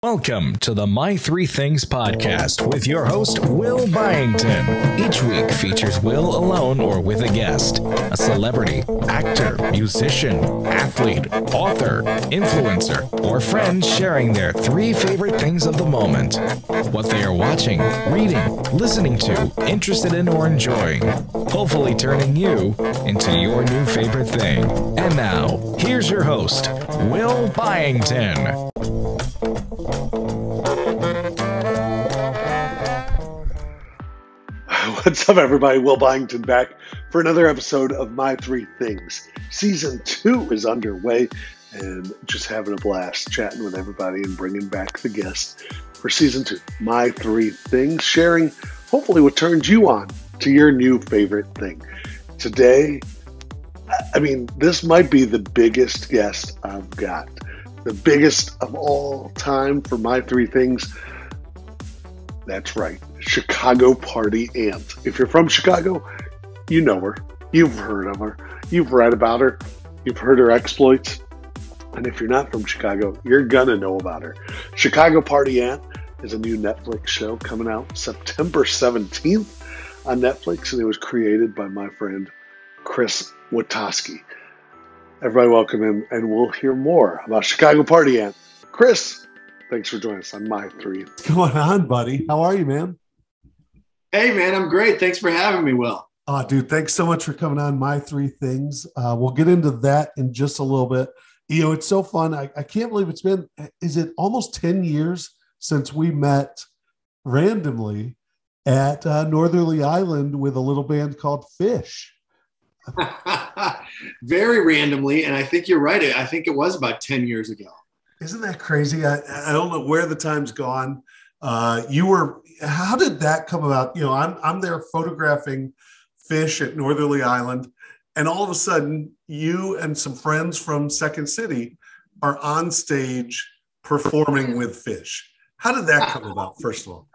Welcome to the My Three Things podcast with your host, Will Byington. Each week features Will alone or with a guest, a celebrity, actor, musician, athlete, author, influencer, or friend sharing their three favorite things of the moment. What they are watching, reading, listening to, interested in, or enjoying. Hopefully turning you into your new favorite thing. And now, here's your host, Will Byington. What's up, everybody? Will Byington back for another episode of My Three Things. Season 2 is underway, and just having a blast chatting with everybody and bringing back the guests for Season 2. My Three Things, sharing hopefully what turns you on to your new favorite thing. Today, this might be the biggest guest I've got. The biggest of all time for My Three Things. That's right. Chicago Party Aunt. If you're from Chicago, you know her. You've heard of her. You've read about her. You've heard her exploits. And if you're not from Chicago, you're gonna know about her. Chicago Party Aunt is a new Netflix show coming out September 17th on Netflix, and it was created by my friend Chris Witaske. Everybody welcome him, and we'll hear more about Chicago Party Aunt. Chris, thanks for joining us on My Three. What's going on, buddy? How are you, man? Hey, man, I'm great. Thanks for having me, Will. Oh, dude, thanks so much for coming on My Three Things. We'll get into that in just a little bit. You know, it's so fun. I can't believe it's been, is it almost 10 years since we met randomly at Northerly Island with a little band called Fish? Very randomly, and I think you're right. I think it was about 10 years ago. Isn't that crazy? I don't know where the time's gone. How did that come about? You know, I'm there photographing Fish at Northerly Island, and all of a sudden you and some friends from Second City are on stage performing with Fish. How did that come about, first of all?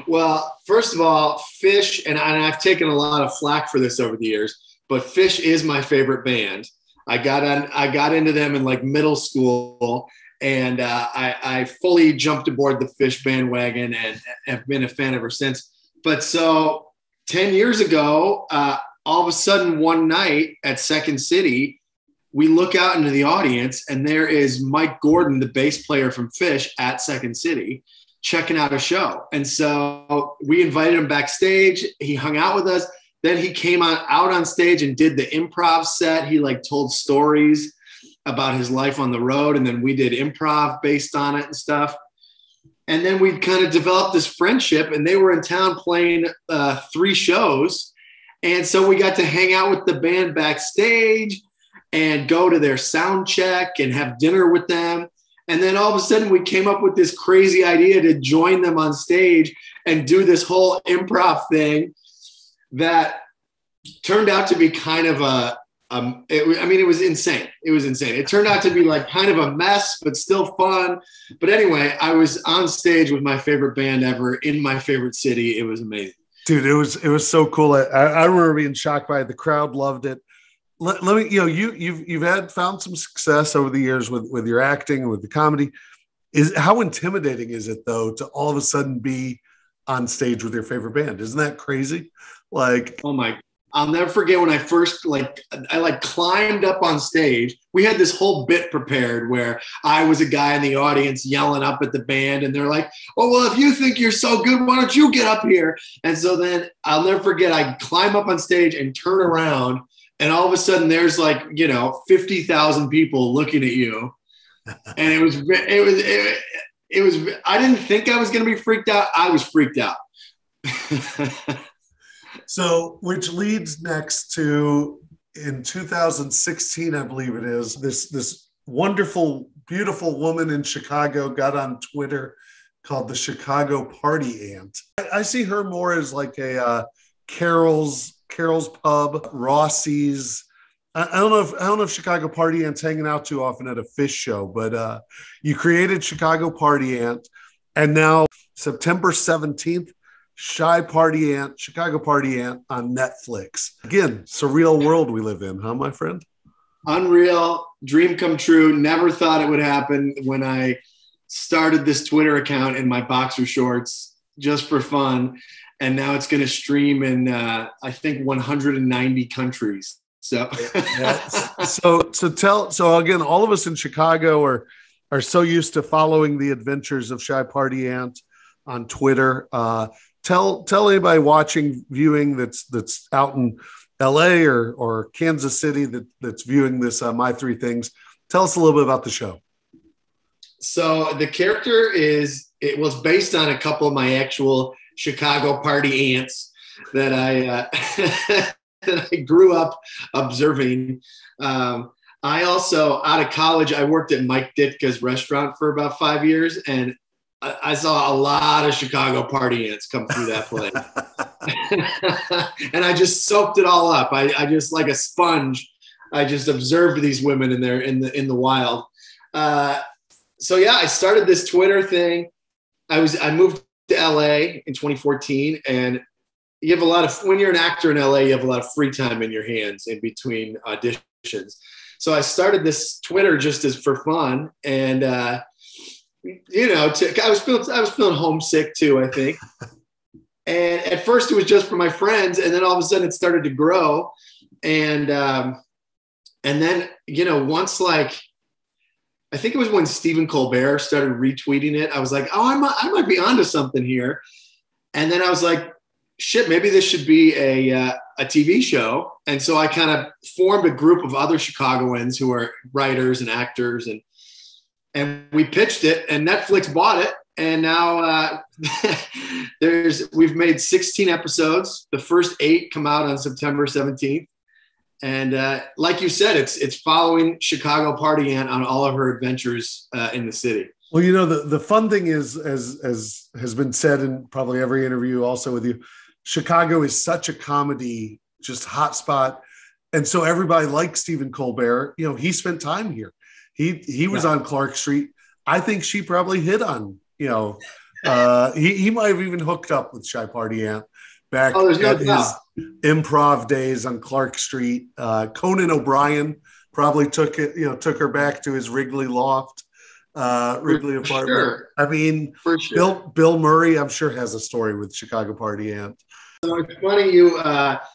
Well, first of all, Fish, and I've taken a lot of flack for this over the years, but Fish is my favorite band. I got into them in like middle school, and I fully jumped aboard the Fish bandwagon and have been a fan ever since. But so 10 years ago, all of a sudden one night at Second City, we look out into the audience, and there is Mike Gordon, the bass player from Fish at Second City, checking out a show. And so we invited him backstage. He hung out with us. Then he came out on stage and did the improv set. He told stories about his life on the road. And then we did improv based on it and stuff. And then we kind of developed this friendship, and they were in town playing 3 shows. And so we got to hang out with the band backstage and go to their sound check and have dinner with them. And then all of a sudden we came up with this crazy idea to join them on stage and do this whole improv thing that turned out to be kind of it was insane. It was insane. It turned out to be like kind of a mess, but still fun. But anyway, I was on stage with my favorite band ever in my favorite city. It was amazing. Dude, it was so cool. I remember being shocked by it. The crowd loved it. Let me, you've found some success over the years with your acting and with the comedy. How intimidating is it though to all of a sudden be on stage with your favorite band? Isn't that crazy? Oh my, I'll never forget when I first I climbed up on stage. We had this whole bit prepared where I was a guy in the audience yelling up at the band, and they're like, "Oh, well, if you think you're so good, why don't you get up here?" And so then I'll never forget, I climb up on stage and turn around, and all of a sudden there's 50,000 people looking at you. And it was, I didn't think I was going to be freaked out. I was freaked out. So, which leads next to, in 2016, I believe it is, this wonderful, beautiful woman in Chicago got on Twitter called the Chicago Party Aunt. I see her more as like a Carol's Pub, Rossi's. I don't know if Chicago Party Aunt's hanging out too often at a Fish show, but you created Chicago Party Aunt, and now September 17th, Chicago Party Aunt on Netflix. Again, surreal world we live in, huh, my friend? Unreal, dream come true. Never thought it would happen when I started this Twitter account in my boxer shorts just for fun. And now it's going to stream in, I think, 190 countries. So, so again, all of us in Chicago are so used to following the adventures of Shy Party Ant on Twitter. Tell anybody watching, viewing that's out in LA or Kansas City that's viewing this My Three Things. Tell us a little bit about the show. So the character it was based on a couple of my actual Chicago party ants that I grew up observing. I also, out of college, I worked at Mike Ditka's restaurant for about 5 years, and I saw a lot of Chicago party ants come through that place. And I just soaked it all up. I just, like a sponge, I just observed these women in the wild. So yeah, I started this Twitter thing. I moved to LA in 2014, and you have when you're an actor in LA, you have a lot of free time in your hands in between auditions. So I started this Twitter just for fun, and I was feeling homesick too, I think. And at first it was just for my friends, and then all of a sudden it started to grow, and then once, like, I think it was when Stephen Colbert started retweeting it, I was like, oh, I might be onto something here. And then I was like, shit, maybe this should be a TV show. And so I kind of formed a group of other Chicagoans who are writers and actors, and we pitched it, and Netflix bought it. And now we've made 16 episodes. The first 8 come out on September 17th. And like you said, it's following Chicago Party Ant on all of her adventures in the city. Well, the fun thing is, as has been said in probably every interview also with you, Chicago is such a comedy, just hotspot. And so everybody likes Stephen Colbert. He spent time here. He was on Clark Street. I think she probably hit on, he might have even hooked up with Shy Party Ant back at his improv days on Clark Street. Conan O'Brien probably took her back to his Wrigley loft, Wrigley apartment. Sure. I mean, for sure. Bill Murray, I'm sure, has a story with Chicago Party Ant. So it's funny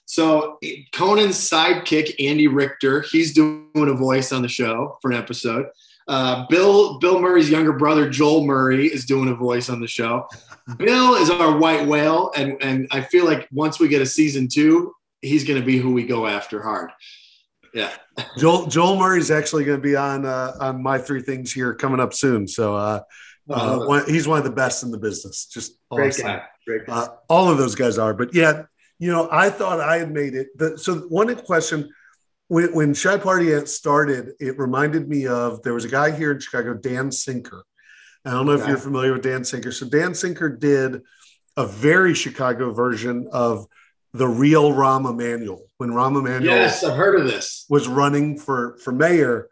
so Conan's sidekick, Andy Richter, he's doing a voice on the show for an episode. Bill Murray's younger brother, Joel Murray, is doing a voice on the show. Bill is our white whale, and I feel like once we get a season 2, he's going to be who we go after hard. Yeah. Joel Murray's actually going to be on My Three Things here coming up soon. So he's one of the best in the business. Just awesome. Great guy. All of those guys are. But yeah, I thought I had made it. So one question. When Shy Party Ant started, it reminded me of, there was a guy here in Chicago, Dan Sinker. I don't know if you're familiar with Dan Sinker. So Dan Sinker did a very Chicago version of the real Rahm Emanuel. When Rahm Emanuel, yes, I've heard of this, was running for mayor,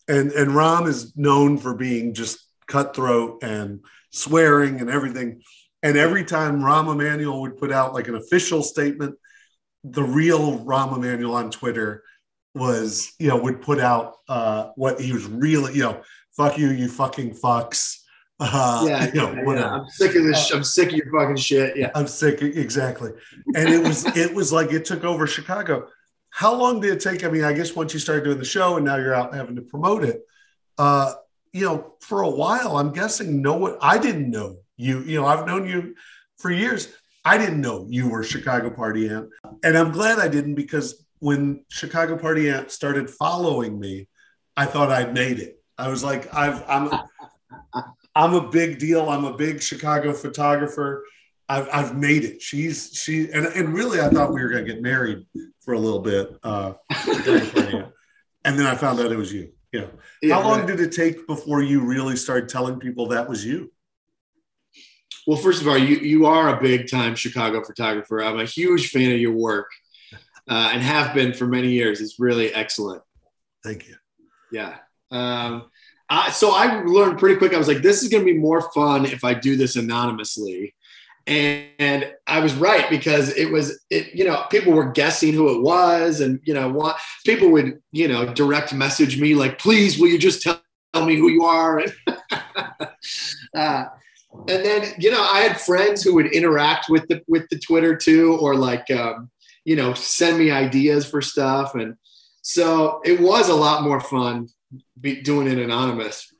and Rahm is known for being just cutthroat and swearing and everything. And every time Rahm Emanuel would put out like an official statement, the real Rahm Emanuel on Twitter was, would put out what he was really, fuck you, you fucking fucks. Whatever. I'm sick of this. I'm sick of your fucking shit. Yeah, I'm sick. Exactly. And it was like it took over Chicago. How long did it take? I mean, I guess once you started doing the show and now you're out having to promote it, for a while, I'm guessing I didn't know you. I've known you for years. I didn't know you were Chicago Party Ant, and I'm glad I didn't, because when Chicago Party Ant started following me, I thought I'd made it. I was like, I'm a big deal. I'm a big Chicago photographer. I've made it. And really, I thought we were going to get married for a little bit. And then I found out it was you. How long did it take before you really started telling people that was you? Well, first of all, you are a big time Chicago photographer. I'm a huge fan of your work. And have been for many years. It's really excellent. Thank you. Yeah. So I learned pretty quick. I was like, this is going to be more fun if I do this anonymously. And I was right, because people were guessing who it was. And, people would, direct message me like, please, will you just tell me who you are. And then, I had friends who would interact with the Twitter too, or like, send me ideas for stuff. And so it was a lot more fun doing it anonymous.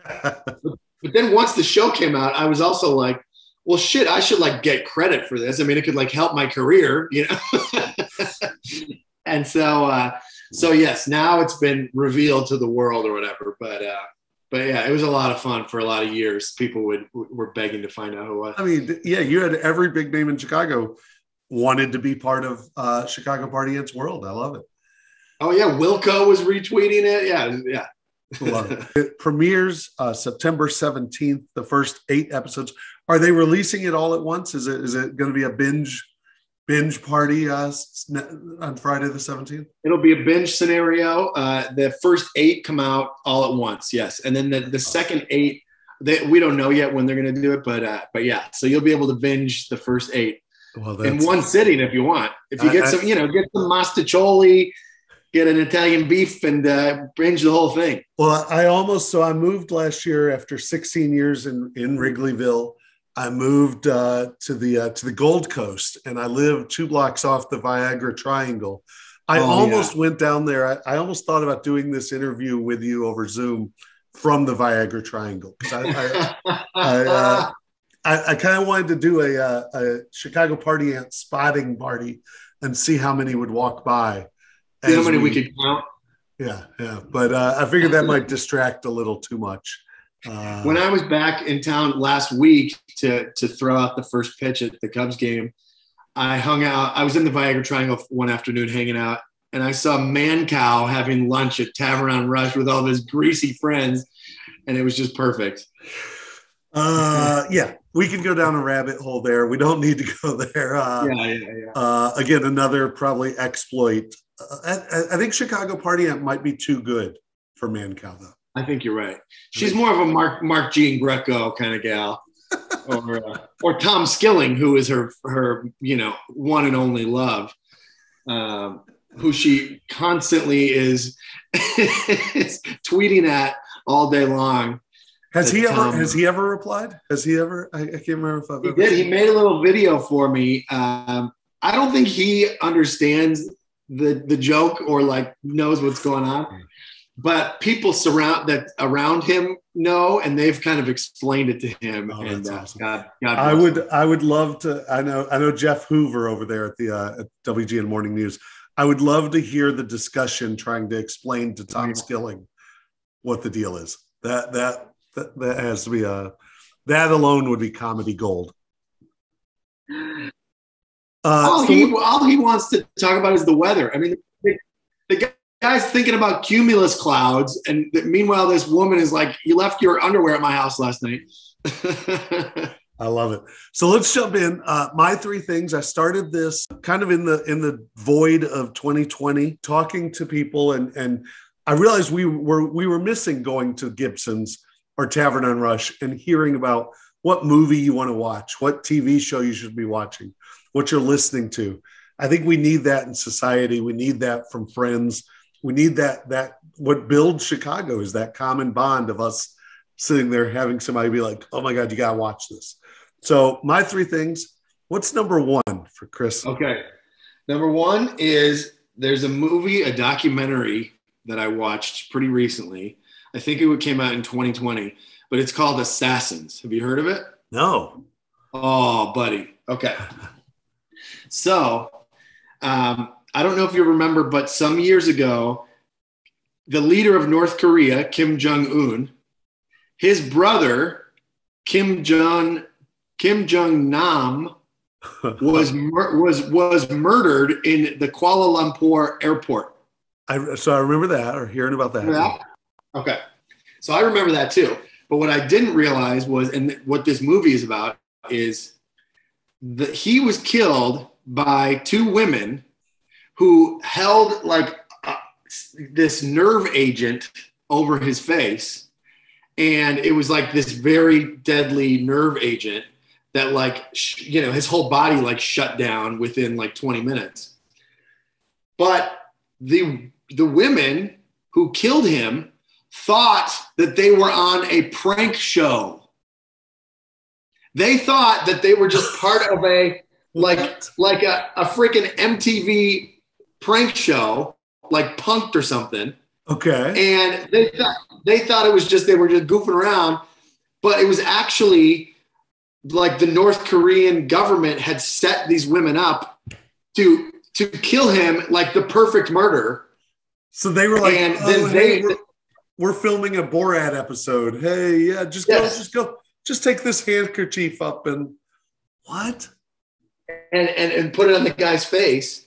But then once the show came out, I was also like, well, shit, I should like get credit for this. I mean, it could like help my career, And so yes, now it's been revealed to the world or whatever. But yeah, it was a lot of fun for a lot of years. People were begging to find out who it was. I mean, yeah, you had every big name in Chicago wanted to be part of Chicago Party Ants world. I love it. Oh yeah, Wilco was retweeting it. Yeah. Love it. It premieres September 17th. The first 8 episodes. Are they releasing it all at once? Is it going to be a binge party on Friday the 17th? It'll be a binge scenario. The first 8 come out all at once, yes, and then the second 8, we don't know yet when they're going to do it, but yeah. So you'll be able to binge the first 8 in one sitting if you want. If you get some mastacholi, get an Italian beef, and binge the whole thing. Well, I moved last year after 16 years in Wrigleyville. I moved to the Gold Coast, and I lived 2 blocks off the Viagra Triangle. I almost went down there. I almost thought about doing this interview with you over Zoom from the Viagra Triangle, because I kind of wanted to do a Chicago Party Ant spotting party and see how many would walk by. See how many we could count. Yeah. But I figured that might distract a little too much. When I was back in town last week to throw out the first pitch at the Cubs game, I hung out. I was in the Viagra Triangle one afternoon hanging out, and I saw Mancow having lunch at Tavern on Rush with all of his greasy friends, and it was just perfect. Yeah, we can go down a rabbit hole there. We don't need to go there. Yeah. Again, another probably exploit. I think Chicago Party Ant might be too good for Mancow, though. I think you're right. She's more of a Mark Jean Greco kind of gal, or Tom Skilling, who is her one and only love, who she constantly is tweeting at all day long. Has he ever replied? Has he ever? I can't remember if I've he ever. Did. He made a little video for me. I don't think he understands the joke or like knows what's going on. But people around him know, and they've kind of explained it to him. Oh, and that's awesome. God I would love to. I know Jeff Hoover over there at the at WGN Morning News. I would love to hear the discussion trying to explain to Tom Skilling what the deal is. That has to be that alone would be comedy gold. All he wants to talk about is the weather. I mean, the guy's thinking about cumulus clouds, and meanwhile, this woman is like, "You left your underwear at my house last night." I love it. So let's jump in. My 3 things. I started this kind of in the void of 2020, talking to people, and I realized we were missing going to Gibson's or Tavern on Rush and hearing about what movie you want to watch, what TV show you should be watching, what you're listening to. I think we need that in society. We need that from friends. We need that what builds Chicago is that common bond of us sitting there having somebody be like, oh my God, you got to watch this. So my 3 things. What's number 1 for Chris? Okay. Number 1 is there's a documentary that I watched pretty recently. I think it came out in 2020, but it's called Assassins. Have you heard of it? No. Oh, buddy. Okay. So, I don't know if you remember, but some years ago, the leader of North Korea, Kim Jong-un, his brother, Kim Jong-nam, was murdered in the Kuala Lumpur airport. So I remember that, or hearing about that. Yeah. Okay. So I remember that too. But what I didn't realize was, and what this movie is about, is that he was killed by 2 women who held like this nerve agent over his face. And it was like this very deadly nerve agent that his whole body like shut down within like 20 minutes. But the women who killed him thought that they were on a prank show. They thought that they were just part of a like a freaking MTV prank show, like Punked or something. Okay. And they thought it was just, they were just goofing around, but it was actually like the North Korean government had set these women up to kill him, like the perfect murder. So they were like, and oh, then hey, we're filming a Borat episode. Hey, yeah, just go, just take this handkerchief up and what? And put it on the guy's face.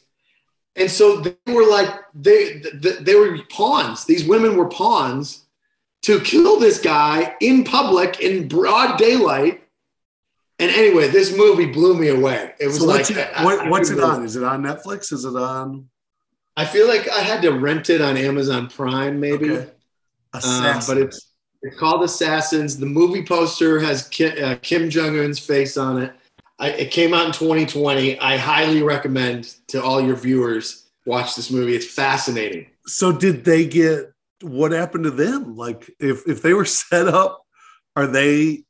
And so they were like, they were pawns. These women were pawns to kill this guy in public in broad daylight. And anyway, this movie blew me away. It was so like, what's it on? Is it on Netflix? Is it on? I feel like I had to rent it on Amazon Prime, maybe. Okay. But it's called Assassins. The movie poster has Kim Jong-un's face on it. It came out in 2020. I highly recommend to all your viewers watch this movie. It's fascinating. So did they get, what happened to them? Like if they were set up, are they?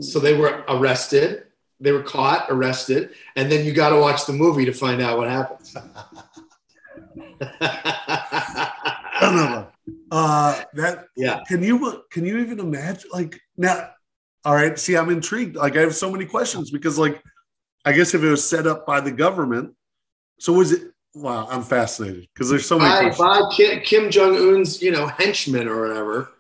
So they were arrested. They were caught, arrested, and then you got to watch the movie to find out what happens. Can you even imagine? Like now, all right. See, I'm intrigued. Like I have so many questions because, like, I guess if it was set up by the government, so was it? Wow, I'm fascinated because there's so many questions. By Kim Jong-un's, henchmen or whatever,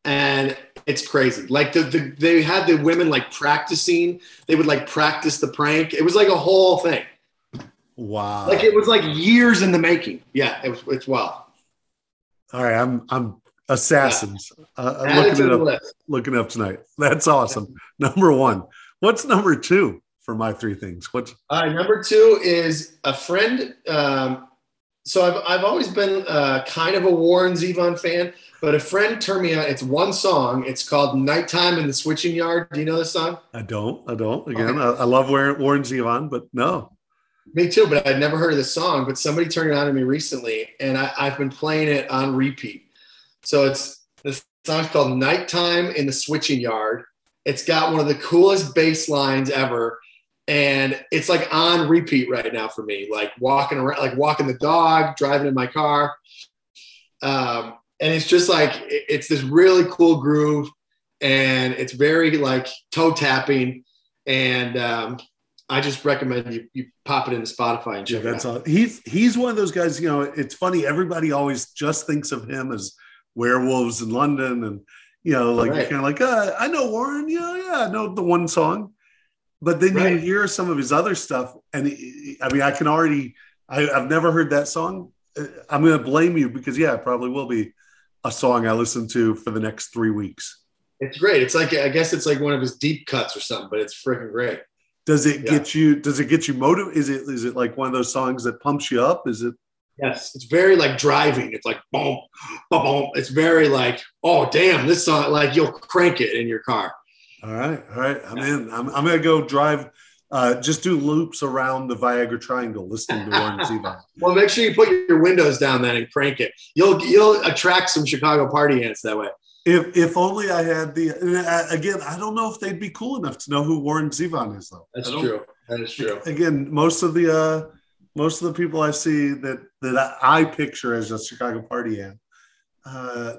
and it's crazy. Like they had the women like practicing. They would like practice the prank. It was like a whole thing. Wow. Like it was like years in the making. Yeah, it's wild. All right, I'm Assassins. Yeah. Looking up tonight. That's awesome. Number one. What's number two for my three things? Number two is a friend. So I've always been kind of a Warren Zevon fan, but a friend turned me on. It's one song. It's called "Nighttime in the Switching Yard." Do you know this song? I don't. Again, okay. I love Warren Zevon, but no. Me too, but I'd never heard of this song, but somebody turned it on to me recently, and I've been playing it on repeat. So this song's called "Nighttime in the Switching Yard." It's got one of the coolest bass lines ever, and it's like on repeat right now for me, like walking around, like walking the dog, driving in my car. And it's just like, it's this really cool groove, and it's very like toe tapping, and I just recommend you pop it into Spotify and check it out. He's one of those guys, it's funny. Everybody always just thinks of him as Werewolves in London. And, right. You're kind of like, I know Warren. I know the one song. But then you hear some of his other stuff. And I've never heard that song. I'm going to blame you because, it probably will be a song I listen to for the next 3 weeks. It's great. It's like, I guess it's like one of his deep cuts or something, but it's freaking great. Does it get you motivated? Is it like one of those songs that pumps you up? Is it? Yes. It's very like driving. It's like, boom, boom, boom. It's very like, oh, damn, this song, like you'll crank it in your car. All right. I'm in. I'm going to go drive, just do loops around the Viagra Triangle listening to Warren Zevon. Well, make sure you put your windows down then and crank it. You'll attract some Chicago party ants that way. If only I had again, I don't know if they'd be cool enough to know who Warren Zevon is, though. That's true. That is true. Again, most of the people I see that I picture as a Chicago party ant,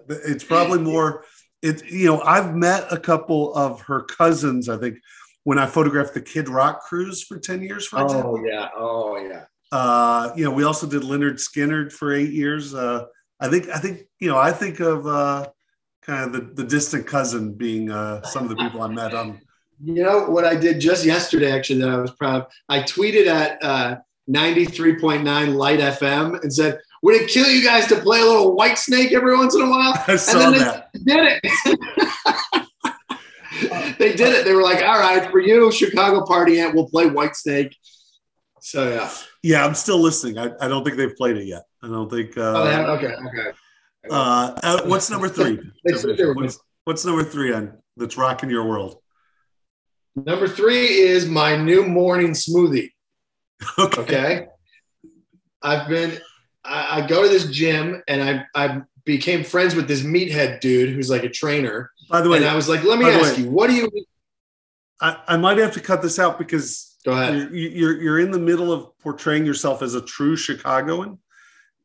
it's probably more. I've met a couple of her cousins. I think when I photographed the Kid Rock cruise for 10 years, for example. Oh yeah. We also did Leonard Skinner for 8 years. I think of. Kind of the distant cousin being some of the people I met on. What I did just yesterday, actually, that I was proud of? I tweeted at 93.9 Light FM and said, would it kill you guys to play a little Whitesnake every once in a while? I saw that. They did it. They did it. They were like, all right, for you, Chicago party ant, we'll play Whitesnake. So, yeah. Yeah, I'm still listening. I don't think they've played it yet. I don't think. Okay. What's number three? What's number three on that's rocking your world? Number three is my new morning smoothie. Okay. I go to this gym and I became friends with this meathead dude who's like a trainer. By the way, and I was like, let me ask you, what do you? I might have to cut this out because Go ahead. You're in the middle of portraying yourself as a true Chicagoan,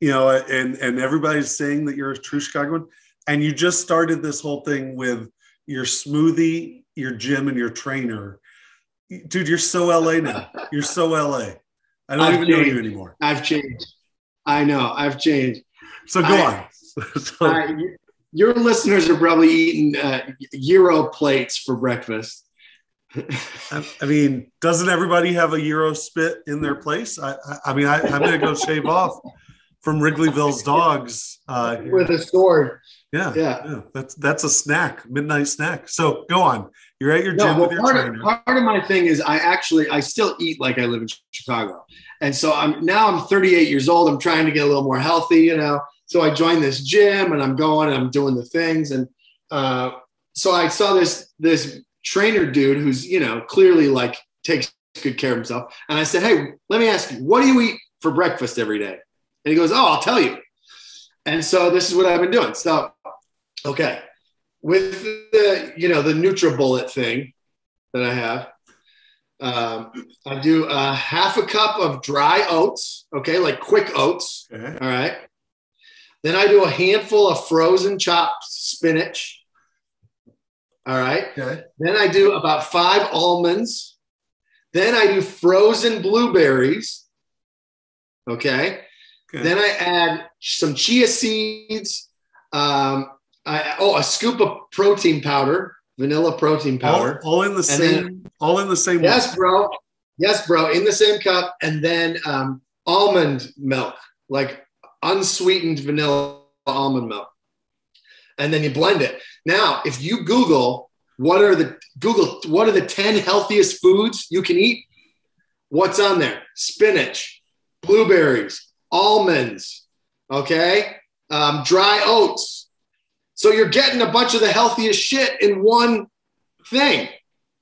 and everybody's saying that you're a true Chicagoan, and you just started this whole thing with your smoothie, your gym, and your trainer. Dude, you're so LA now. You're so LA. I don't even know you anymore. I've changed. I know. I've changed. So go on. Your listeners are probably eating gyro plates for breakfast. I mean, doesn't everybody have a Euro spit in their place? I'm going to go shave off from Wrigleyville's dogs. With a sword. Yeah. That's a snack, midnight snack. So go on. You're at your gym with your trainer. Part of my thing is I still eat like I live in Chicago. And so I'm 38 years old. I'm trying to get a little more healthy, So I joined this gym and I'm going and I'm doing the things. And so I saw this trainer dude who's, clearly like takes good care of himself. And I said, hey, let me ask you, what do you eat for breakfast every day? And he goes, oh, I'll tell you. And so this is what I've been doing. So, okay. With the NutriBullet thing that I have, I do half a cup of dry oats, okay, like quick oats. Okay. All right. Then I do a handful of frozen chopped spinach. All right. Okay. Then I do about 5 almonds. Then I do frozen blueberries. Okay. Then I add some chia seeds. A scoop of protein powder, vanilla protein powder. All in the same. All in the same. Yes, bro. Yes, bro. In the same cup, and then almond milk, like unsweetened vanilla almond milk, and then you blend it. Now, if you Google what are the 10 healthiest foods you can eat, what's on there? Spinach, blueberries, almonds, okay, dry oats. So you're getting a bunch of the healthiest shit in one thing.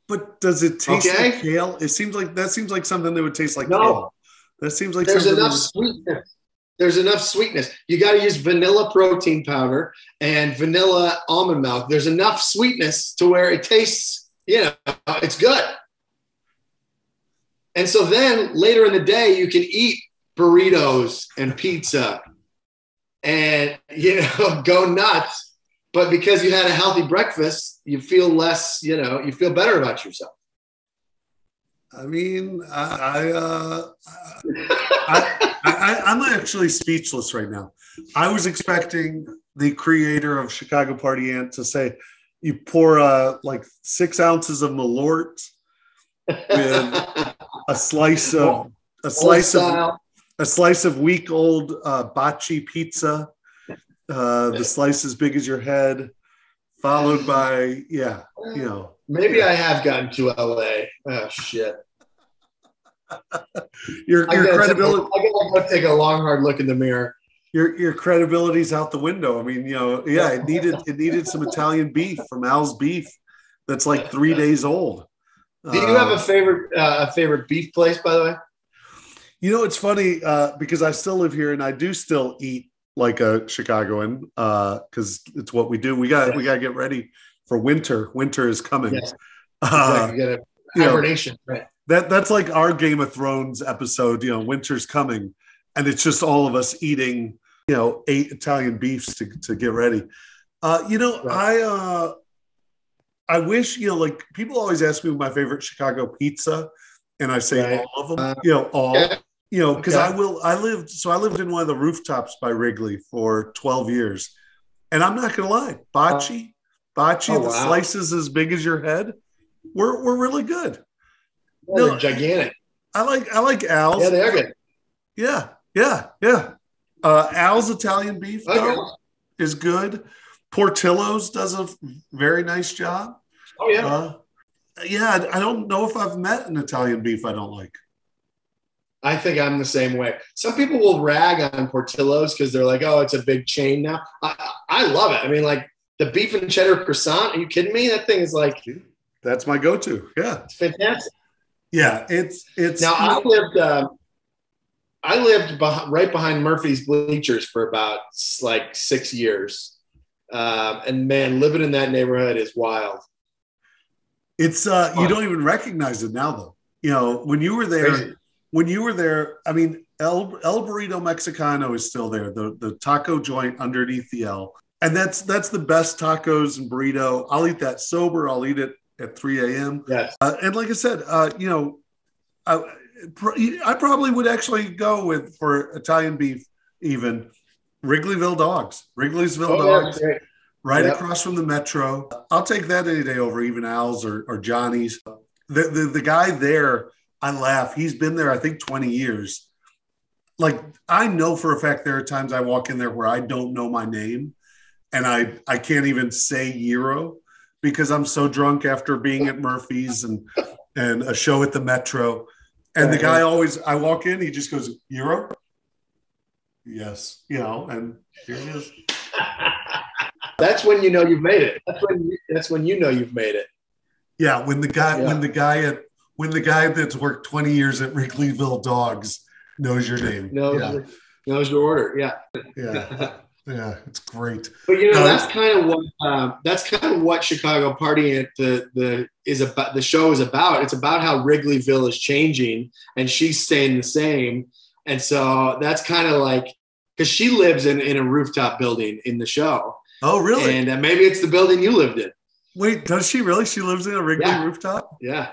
But does it taste like kale? It seems like something that would taste like kale. That seems like there's enough sweetness. There's enough sweetness. You got to use vanilla protein powder and vanilla almond milk. There's enough sweetness to where it tastes, it's good. And so then later in the day, you can eat burritos and pizza and, go nuts. But because you had a healthy breakfast, you feel less, you feel better about yourself. I mean, I'm actually speechless right now. I was expecting the creator of Chicago Party Ant to say, you pour like 6 ounces of Malort with a slice of week old bocce pizza. The slice as big as your head, followed by Maybe I have gotten to LA. Oh shit! Your credibility. I gotta go take a long, hard look in the mirror. Your credibility's out the window. I mean, it needed some Italian beef from Al's Beef that's like 3 days old. Do you have a favorite beef place, by the way? It's funny because I still live here and I do still eat like a Chicagoan, because it's what we do. We got to get ready for winter. Winter is coming. Yes. Exactly. You got a hibernation, right? That's like our Game of Thrones episode. Winter's coming, and it's just all of us eating 8 Italian beefs to get ready. Right. I wish like people always ask me my favorite Chicago pizza, and I say all of them. All. Yeah. Because I lived in one of the rooftops by Wrigley for 12 years. And I'm not going to lie, bocce, slices as big as your head, were really good. They're gigantic. I like Al's. Yeah, they are good. Yeah. Al's Italian beef is good. Portillo's does a very nice job. Oh, yeah. I don't know if I've met an Italian beef I don't like. I think I'm the same way. Some people will rag on Portillo's because they're like, oh, it's a big chain now. I love it. I mean, like the beef and cheddar croissant. Are you kidding me? That thing is like. That's my go-to. Yeah. It's fantastic. Yeah. It's now I lived right behind Murphy's bleachers for about like 6 years. And man, living in that neighborhood is wild. It's you don't even recognize it now, though. You know, when you were there, I mean, El Burrito Mexicano is still there, the taco joint underneath the L. And that's the best tacos and burrito. I'll eat that sober. I'll eat it at 3 a.m. Yes. And like I said, you know, I probably would actually go for Italian beef, even Wrigleyville Dogs. Dogs, right across from the Metro. I'll take that any day over even Al's or Johnny's. The guy there, I laugh. He's been there, I think, 20 years. Like, I know for a fact there are times I walk in there where I don't know my name, and I can't even say gyro because I'm so drunk after being at Murphy's and a show at the Metro. And the guy always, I walk in, he just goes, gyro? Yes. You know, and here it is. That's when you know you've made it. That's when you know you've made it. Yeah, when the guy that's worked 20 years at Wrigleyville Dogs knows your name. Knows your order. Yeah. Yeah, it's great. But you know, that's kind of what Chicago Party Ant is about. The show is about. It's about how Wrigleyville is changing and she's staying the same. And so that's kind of like, because she lives in a rooftop building in the show. Oh, really? And maybe it's the building you lived in. Wait, does she really? She lives in a Wrigley rooftop? Yeah.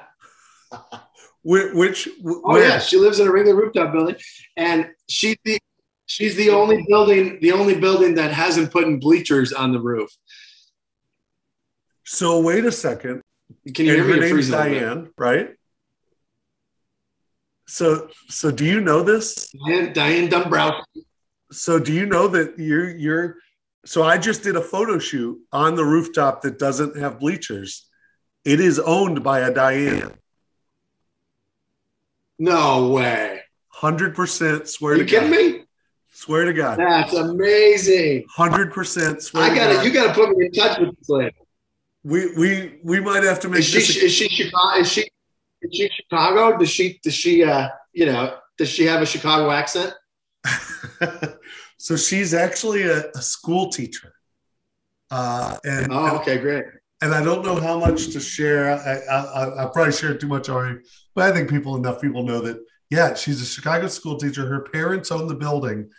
Where? She lives in a Wrigley rooftop building, and she's the only building that hasn't put in bleachers on the roof. So wait a second. Can you hear me? Her name's Diane, right? So do you know this? Diane Dombrowski. So do you know that you're so I just did a photo shoot on the rooftop that doesn't have bleachers. It is owned by a Diane. No way. 100% swear to God. Are you kidding me? Swear to God. That's amazing. 100% swear to God. You got to put me in touch with this lady. We might have to make is she Chicago? Is she Chicago? Does she have a Chicago accent? So she's actually a school teacher. Okay, great. And I don't know how much to share. I probably shared too much already, but I think enough people know that, yeah, she's a Chicago school teacher. Her parents own the building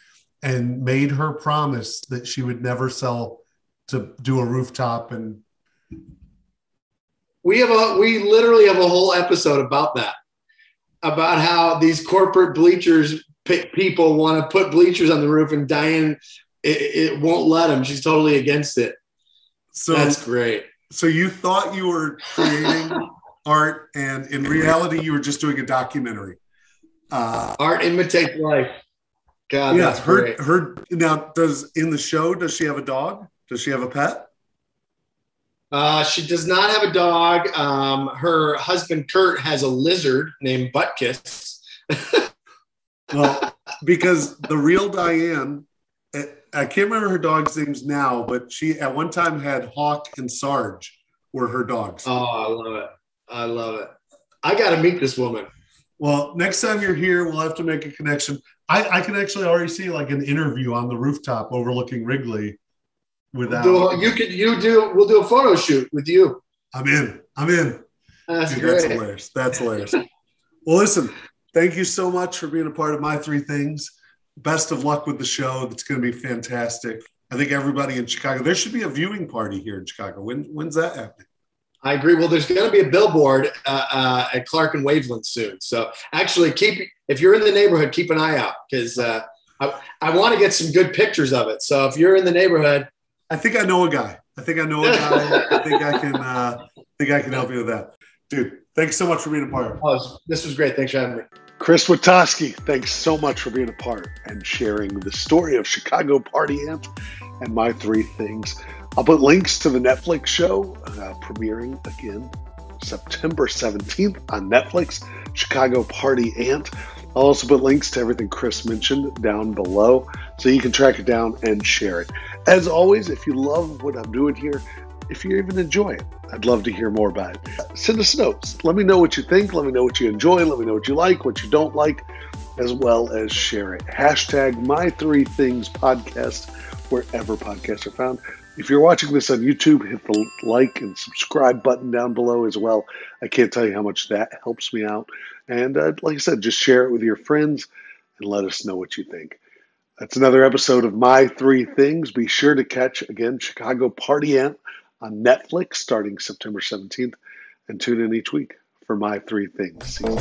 and made her promise that she would never sell to do a rooftop. And we literally have a whole episode about that, about how these corporate bleachers people want to put bleachers on the roof, and Diane, it won't let them. She's totally against it. So that's great. So you thought you were creating art, and in reality, you were just doing a documentary. Art imitates life. God, yeah, that's great. Now, in the show, does she have a dog? Does she have a pet? She does not have a dog. Her husband, Kurt, has a lizard named Buttkiss. Well, because the real Diane, I can't remember her dog's names now, but she at one time had Hawk and Sarge were her dogs. Oh, I love it. I got to meet this woman. Well, next time you're here, we'll have to make a connection. I can actually already see like an interview on the rooftop overlooking Wrigley. We'll do a photo shoot with you. I'm in. That's great. That's hilarious. Well, listen, thank you so much for being a part of My Three Things. Best of luck with the show. It's going to be fantastic. I think everybody in Chicago, there should be a viewing party here in Chicago. When's that happening? I agree. Well, there's going to be a billboard at Clark and Waveland soon. So actually, if you're in the neighborhood, keep an eye out, because I want to get some good pictures of it. So if you're in the neighborhood, I think I know a guy. I think I can help you with that. Dude, thanks so much for being a part. Oh, this was great. Thanks for having me. Chris Witaske, thanks so much for being a part and sharing the story of Chicago Party Ant and My Three Things. I'll put links to the Netflix show premiering again September 17th on Netflix, Chicago Party Ant. I'll also put links to everything Chris mentioned down below so you can track it down and share it. As always, if you love what I'm doing here, if you even enjoy it, I'd love to hear more about it. Send us notes. Let me know what you think. Let me know what you enjoy. Let me know what you like, what you don't like. as well as share it. Hashtag My Three Things Podcast, wherever podcasts are found. If you're watching this on YouTube, hit the like and subscribe button down below as well. I can't tell you how much that helps me out. And like I said, just share it with your friends and let us know what you think. That's another episode of My Three Things. Be sure to catch, again, Chicago Party Ant on Netflix starting September 17th. And tune in each week for My Three Things season.